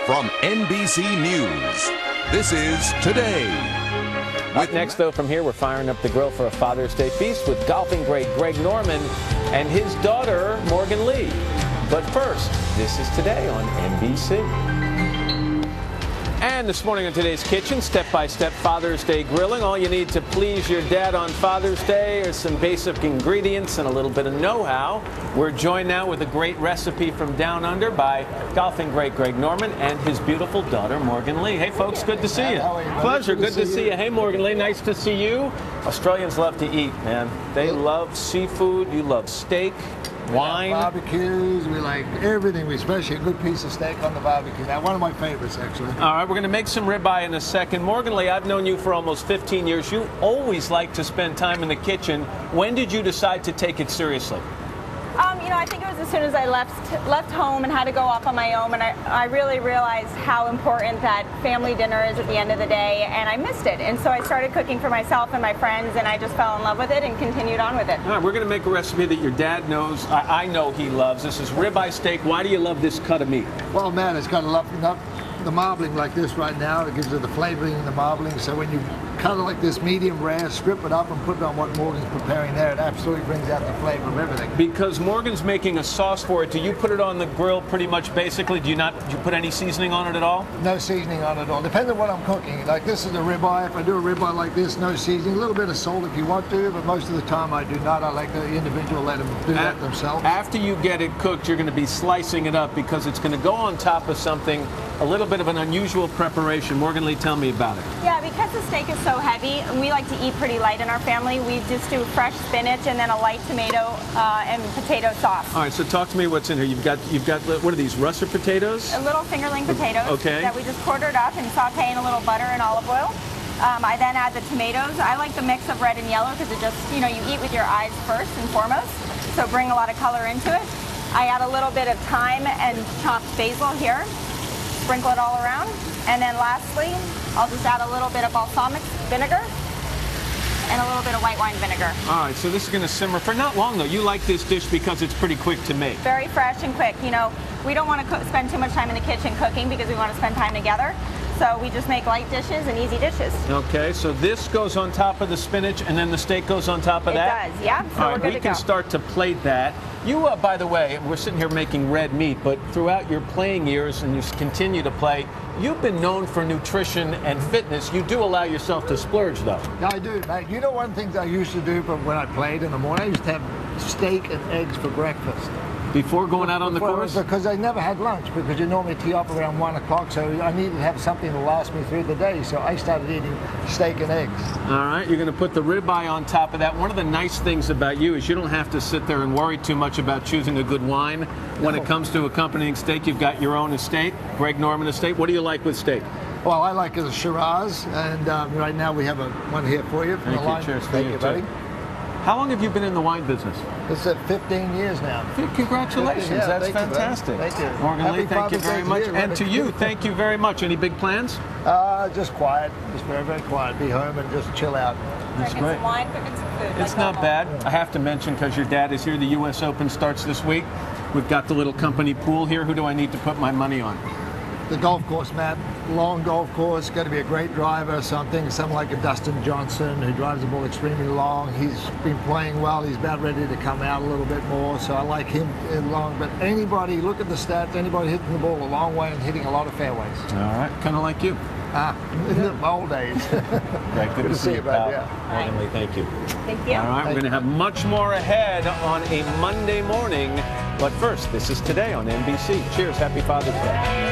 From NBC News, this is Today. Up next, though, from here, we're firing up the grill for a Father's Day feast with golfing great Greg Norman and his daughter, Morgan Lee. But first, this is Today on NBC. And this morning on Today's Kitchen, step-by-step Father's Day grilling. All you need to please your dad on Father's Day are some basic ingredients and a little bit of know-how. We're joined now with a great recipe from Down Under by golfing great Greg Norman and his beautiful daughter, Morgan Lee. Hey, folks, good to see you. Pleasure, good to see you. Hey, Morgan Lee, nice to see you. Australians love to eat, man. They love seafood. You love steak. Wine, barbecues, we like everything. We especially a good piece of steak on the barbecue. Now, one of my favorites, actually. All right, we're going to make some ribeye in a second. Morgan Lee, I've known you for almost 15 years. You always like to spend time in the kitchen. When did you decide to take it seriously? I think it was as soon as I left home and had to go off on my own, and I really realized how important that family dinner is at the end of the day, and I missed it. And so I started cooking for myself and my friends, and I just fell in love with it and continued on with it. All right, we're going to make a recipe that your dad knows, I know he loves. This is ribeye steak. Why do you love this cut of meat? Well, man, it's got a lot, the marbling like this right now. It gives it the flavoring in the marbling. So when you cut it like this medium rare, strip it up and put it on what Morgan's preparing there, it absolutely brings out the flavor of everything. Because Morgan's making a sauce for it, do you put it on the grill pretty much basically? Do you put any seasoning on it at all? No seasoning on it at all. Depends on what I'm cooking. Like this is a ribeye. If I do a ribeye like this, no seasoning. A little bit of salt if you want to, but most of the time I do not. I like the individual let them do that themselves. After you get it cooked, you're going to be slicing it up because it's going to go on top of something, a little bit of an unusual preparation. Morgan Lee, tell me about it. Yeah, because the steak is so heavy, and we like to eat pretty light in our family, we just do fresh spinach and then a light tomato and potato sauce. All right, so talk to me what's in here. You've got what are these, russet potatoes? A little fingerling potatoes that we just quartered up and saute in a little butter and olive oil. I then add the tomatoes. I like the mix of red and yellow because it just, you eat with your eyes first and foremost, so bring a lot of color into it. I add a little bit of thyme and chopped basil here. Sprinkle it all around, and then lastly, I'll just add a little bit of balsamic vinegar and a little bit of white wine vinegar. All right, so this is going to simmer for not long, though. You like this dish because it's pretty quick to make. Very fresh and quick. We don't want to spend too much time in the kitchen cooking because we want to spend time together. So we just make light dishes and easy dishes. Okay, so this goes on top of the spinach, and then the steak goes on top of that? It does, yeah. So all right, we can start to plate that. You, by the way, we're sitting here making red meat, but throughout your playing years, and you continue to play, you've been known for nutrition and fitness. You do allow yourself to splurge, though. Yeah, I do, mate. You know one thing I used to do when I played in the morning? I used to have steak and eggs for breakfast. Before going out on the course? Because I never had lunch, because you normally tee up around 1 o'clock, so I needed to have something to last me through the day, so I started eating steak and eggs. All right, you're going to put the ribeye on top of that. One of the nice things about you is you don't have to sit there and worry too much about choosing a good wine. When it comes to accompanying steak, you've got your own estate, Greg Norman estate. What do you like with steak? Well, I like it a Shiraz, and right now we have one here for you from the line. Cheers. Thank you, buddy. How long have you been in the wine business? It's at 15 years now. Congratulations. 15, yeah, that's fantastic. Thank you. Morgan Lee, thank you very much. And to you, thank you very much. Any big plans? Just quiet. Just very, very quiet. Be home and just chill out. That's Drinking great. some wine, cooking some food. It's not bad. I have to mention, because your dad is here, the U.S. Open starts this week. We've got the little company pool here. Who do I need to put my money on? The golf course, Matt. Long golf course. Got to be a great driver or something. Someone like a Dustin Johnson who drives the ball extremely long. He's been playing well. He's about ready to come out a little bit more. So I like him long. But anybody, look at the stats. Anybody hitting the ball a long way and hitting a lot of fairways. All right. Kind of like you. In the old days. Great. Good to see you, pal. Yeah. Morgan Lee, thank you. Thank you. All right. We're going to have much more ahead on a Monday morning. But first, this is Today on NBC. Cheers. Happy Father's Day.